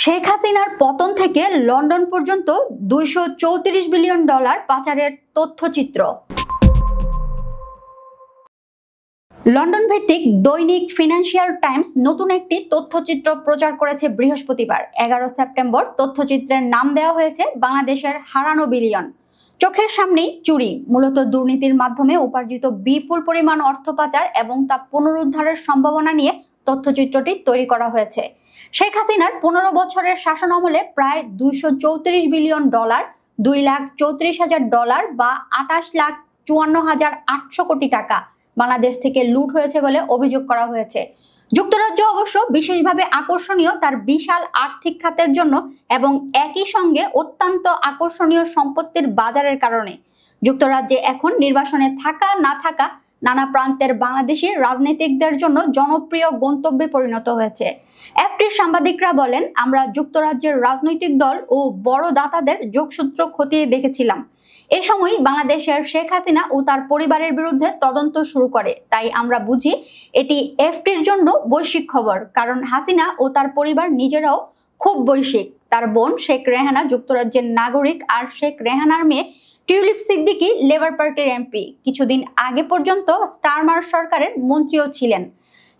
শেখ হাসিনার পতন থেকে লন্ডন পর্যন্ত $234 বিলিয়ন পাচারের তথ্যচিত্র। লন্ডন ভিত্তিক দৈনিক ফিনান্সিয়াল টাইমস নতুন একটি তথ্যচিত্র প্রচার করেছে বৃহস্পতিবার 11 সেপ্টেম্বর। তথ্যচিত্রের নাম দেওয়া হয়েছে বাংলাদেশের হারানো বিলিয়ন। চোখের সামনেই চুরি, মূলত দুর্নীতির মাধ্যমে উপার্জিত বিপুল পরিমাণ অর্থ পাচার এবং তা পুনরুদ্ধারের সম্ভাবনা নিয়ে তথ্যচিত্রটি তৈরি করা হয়েছে। শেখ হাসিনার 15 বছরের শাসনামলে প্রায় $234 বিলিয়ন, $2,34,000 বা 28,54,800 কোটি টাকা বাংলাদেশ থেকে লুট হয়েছে বলে অভিযোগ করা হয়েছে। যুক্তরাজ্য অবশ্য বিশেষভাবে আকর্ষণীয় তার বিশাল আর্থিক খাতের জন্য এবং একই সঙ্গে অত্যন্ত আকর্ষণীয় সম্পত্তির বাজারের কারণে। যুক্তরাজ্যে এখন নির্বাসনে থাকা না থাকা নানা প্রান্তের বাংলাদেশি রাজনীতিকদের জন্য জনপ্রিয় গন্তব্যে পরিণত হয়েছে। এফটির সাংবাদিকরা বলেন, আমরা যুক্তরাজ্যের রাজনৈতিক দল ও বড় দাতাদের যোগসূত্র খতিয়ে দেখেছিলাম। এ সময় বাংলাদেশের শেখ হাসিনা ও তার পরিবারের বিরুদ্ধে তদন্ত শুরু করে। তাই আমরা বুঝি এটি এফটির জন্য বৈশ্বিক খবর, কারণ হাসিনা ও তার পরিবার নিজেরাও খুব বৈশ্বিক। তার বোন শেখ রেহানা যুক্তরাজ্যের নাগরিক, আর শেখ রেহানার মেয়ে টিউলিপ সিদ্দিকী লেবার পার্টির এমপি। কিছুদিন আগে পর্যন্ত স্টারমার সরকারের মন্ত্রীও ছিলেন।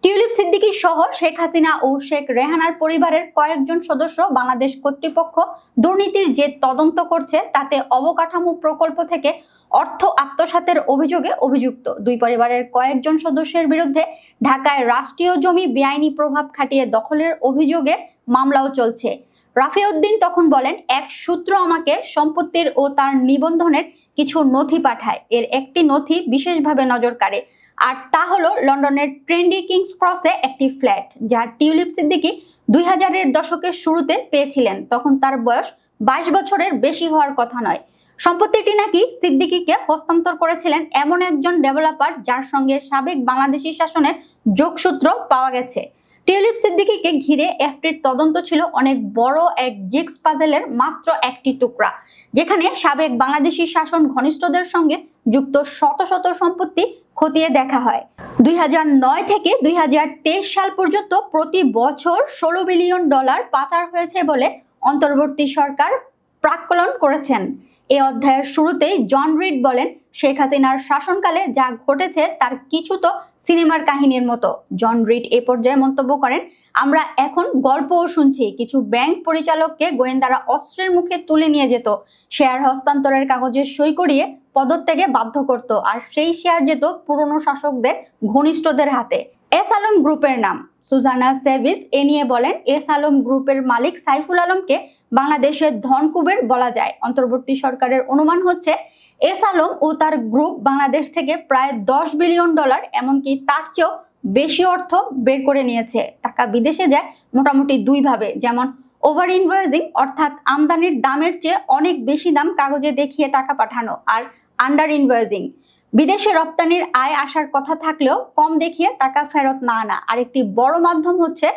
টিউলিপ সিদ্দিকী সহ শেখ হাসিনা ও শেখ রেহানার পরিবারের কয়েকজন সদস্য বাংলাদেশ কর্তৃপক্ষ দুর্নীতির যে তদন্ত করছে তাতে অবকাঠামো প্রকল্প থেকে অর্থ আত্মসাতের অভিযোগে অভিযুক্ত। দুই পরিবারের কয়েকজন সদস্যের বিরুদ্ধে ঢাকায় রাষ্ট্রীয় জমি বেআইনি প্রভাব খাটিয়ে দখলের অভিযোগে মামলাও চলছে। রাফিউদ্দিন তখন বলেন, এক সূত্র আমাকে সম্পত্তির ও তার নিবন্ধনের কিছু নথি পাঠায়। এর একটি নথি বিশেষভাবে নজর কাড়ে, আর তা হলো লন্ডনের ট্রেন্ডি কিংস ক্রসে একটি ফ্ল্যাট, যা টিউলিপ সিদ্দিকী 2000-এর দশকের শুরুতে পেয়েছিলেন। তখন তার বয়স 22 বছরের বেশি হওয়ার কথা নয়। সম্পত্তিটি নাকি সিদ্দিকীকে হস্তান্তর করেছিলেন এমন একজন ডেভেলপার যার সঙ্গে সাবেক বাংলাদেশি শাসনের যোগসূত্র পাওয়া গেছে। টিউলিপ সিদ্দিকীকে ঘিরে এফটির তদন্ত ছিল অনেক বড় এক জিগস পাজেলের মাত্র একটি টুকরা, যেখানে সাবেক বাংলাদেশি শাসন ঘনিষ্ঠদের সঙ্গে যুক্ত শত শত সম্পত্তি খতিয়ে দেখা হয়। 2009 থেকে 2023 সাল পর্যন্ত প্রতি বছর $16 বিলিয়ন পাচার হয়েছে বলে অন্তর্বর্তী সরকার প্রাক্কলন করেছেন। এই অধ্যায়ের শুরুতেই জন রিড বলেন, শেখ হাসিনার শাসনকালে যা ঘটেছে তার কিছু তো সিনেমার কাহিনীর মতো। জন রিড এ পর্যায়ে মন্তব্য করেন, আমরা এখন গল্পও শুনছি, কিছু ব্যাংক পরিচালককে গোয়েন্দারা অস্ত্রের মুখে তুলে নিয়ে যেত, শেয়ার হস্তান্তরের কাগজে সই করিয়ে পদত্যাগে বাধ্য করত, আর সেই শেয়ার যেত পুরনো শাসকদের ঘনিষ্ঠদের হাতে। এস আলম গ্রুপের নাম সুজানা সেভিস এ নিয়ে বলেন, এস আলম গ্রুপের মালিক সাইফুল আলমকে বাংলাদেশের ধনকুবের বলা যায়। অন্তর্বর্তী সরকারের অনুমান হচ্ছে এস আলম ও তার গ্রুপ বাংলাদেশ থেকে প্রায় $10 বিলিয়ন, এমনকি তার চেয়েও বেশি অর্থ বের করে নিয়েছে। টাকা বিদেশে যায় মোটামুটি দুই ভাবে, যেমন ওভার ইনভয়েসিং অর্থাৎ আমদানির দামের চেয়ে অনেক বেশি দাম কাগজে দেখিয়ে টাকা পাঠানো, আর আন্ডার ইনভয়েসিং বিদেশে রপ্তানির আয় আসার কথা থাকলেও কম দেখিয়ে টাকা ফেরত না আনা। আরেকটি বড় মাধ্যম হচ্ছে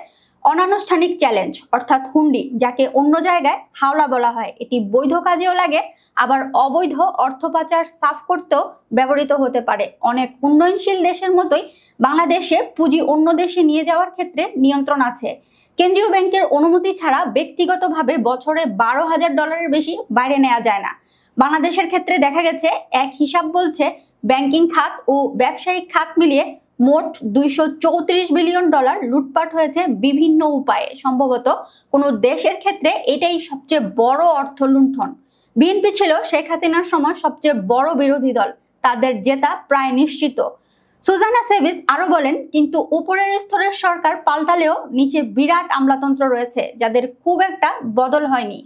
অনানুষ্ঠানিক চ্যালেঞ্জ অর্থাৎ হুন্ডি, যাকে অন্য জায়গায় হাওলা বলা হয়। এটি বৈধ কাজেও লাগে, আবার অবৈধ অর্থ পাচার সাফ করতেও ব্যবহৃত হতে পারে। অনেক উন্নয়নশীল দেশের মতোই বাংলাদেশে পুঁজি অন্য দেশে নিয়ে যাওয়ার ক্ষেত্রে নিয়ন্ত্রণ আছে। কেন্দ্রীয় ব্যাংকের অনুমতি ছাড়া ব্যক্তিগতভাবে বছরে $12,000 বেশি বাইরে নেওয়া যায় না। বাংলাদেশের ক্ষেত্রে দেখা গেছে, এক হিসাব বলছে ব্যাংকিং খাত ও ব্যবসায়িক খাত মিলিয়ে মোট $234 বিলিয়ন লুটপাট হয়েছে বিভিন্ন উপায়ে। সম্ভবত কোনো দেশের ক্ষেত্রে এটাই সবচেয়ে বড় অর্থ লুণ্ঠন। বিএনপি ছিল শেখ হাসিনার সময় সবচেয়ে বড় বিরোধী দল, তাদের জেতা প্রায় নিশ্চিত। সুজানা সেভিস আরো বলেন, কিন্তু উপরের স্তরের সরকার পাল্টালেও নিচে বিরাট আমলাতন্ত্র রয়েছে, যাদের খুব একটা বদল হয়নি।